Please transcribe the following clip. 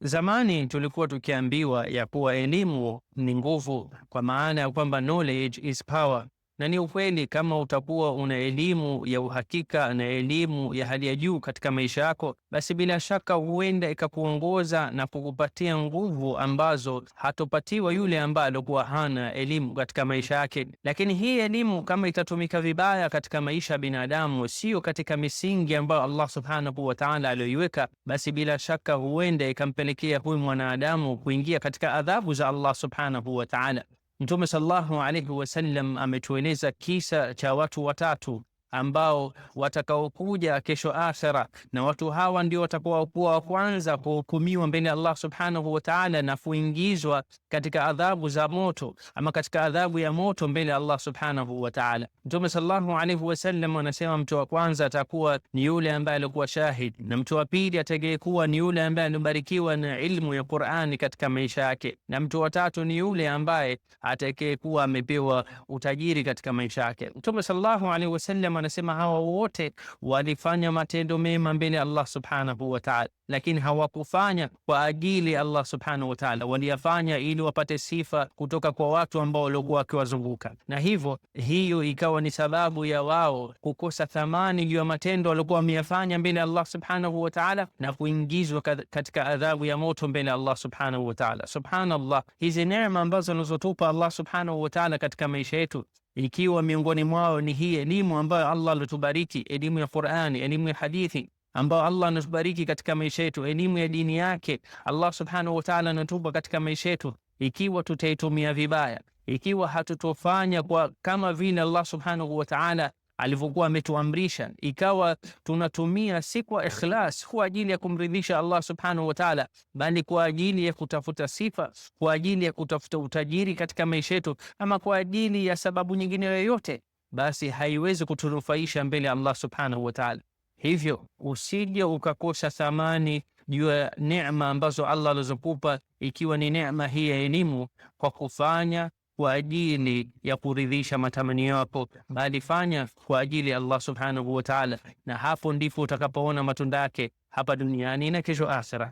Zamani tulikuwa tukiambiwa ya kuwa elimu ni nguvu, kwa maana ya kwamba knowledge is power. Na ni ukweli, kama utakuwa una elimu ya uhakika na elimu ya hali ya juu katika maisha yako, basi bila shaka huenda ikakuongoza na kukupatia nguvu ambazo hatopatiwa yule ambaye alikuwa hana elimu katika maisha yake. Lakini hii elimu kama itatumika vibaya katika maisha ya binadamu, sio katika misingi ambayo Allah subhanahu wa ta'ala aliyoiweka, basi bila shaka huenda ikampelekea huyu mwanadamu kuingia katika adhabu za Allah subhanahu wa ta'ala. Mtume sallallahu alayhi wasallam ametueleza kisa cha watu watatu ambao watakaokuja kesho akhera, na watu hawa ndio watakaokuwa wa kwanza kuhukumiwa mbele Allah subhanahu wa ta'ala na kuingizwa katika adhabu za moto, ama katika adhabu ya moto mbele Allah subhanahu wa ta'ala. Mtume sallallahu alayhi wasallam anasema mtu wa kwanza atakuwa ni yule ambaye alikuwa shahid, na mtu wa pili atakayekuwa ni yule ambaye alibarikiwa na ilmu ya Qur'ani katika maisha yake, na mtu wa tatu ni yule ambaye atakayekuwa amepewa utajiri katika maisha yake. Mtume sallallahu alayhi wasallam anasema hawa wote walifanya matendo mema mbele Allah subhanahu wa ta'ala, lakini hawakufanya kwa ajili ya Allah subhanahu wa ta'ala, waliyafanya ili wapate sifa kutoka kwa watu ambao walikuwa wakiwazunguka, na hivyo hiyo ikawa ni sababu ya wao kukosa thamani juu ya matendo walikuwa wameyafanya mbele Allah subhanahu wa ta'ala, na kuingizwa katika adhabu ya moto mbele Allah subhanahu wa ta'ala. Subhanallah, hizi neema ambazo anazotupa Allah subhanahu wa ta'ala katika maisha yetu, ikiwa miongoni mwao ni hii elimu ambayo Allah alitubariki, elimu ya Qur'ani, elimu ya hadithi ambayo Allah anatubariki katika maisha yetu, elimu ya dini yake Allah subhanahu wa ta'ala anatupa katika maisha yetu. Ikiwa tutaitumia vibaya, ikiwa hatutofanya kwa kama vile Allah subhanahu wa ta'ala alivyokuwa ametuamrisha, ikawa tunatumia si kwa ikhlas, kwa ajili ya kumridhisha Allah subhanahu wa ta'ala, bali kwa ajili ya kutafuta sifa, kwa ajili ya kutafuta utajiri katika maisha yetu, ama kwa ajili ya sababu nyingine yoyote, basi haiwezi kutunufaisha mbele ya Allah subhanahu wa ta'ala. Hivyo usije ukakosa thamani juu ya neema ambazo Allah alizokupa, ikiwa ni neema hii ya elimu, kwa kufanya kwa ajili ya kuridhisha matamanio yako, bali fanya kwa ajili ya Allah subhanahu wa ta'ala, na hapo ndipo utakapoona matunda yake hapa duniani na kesho akhera.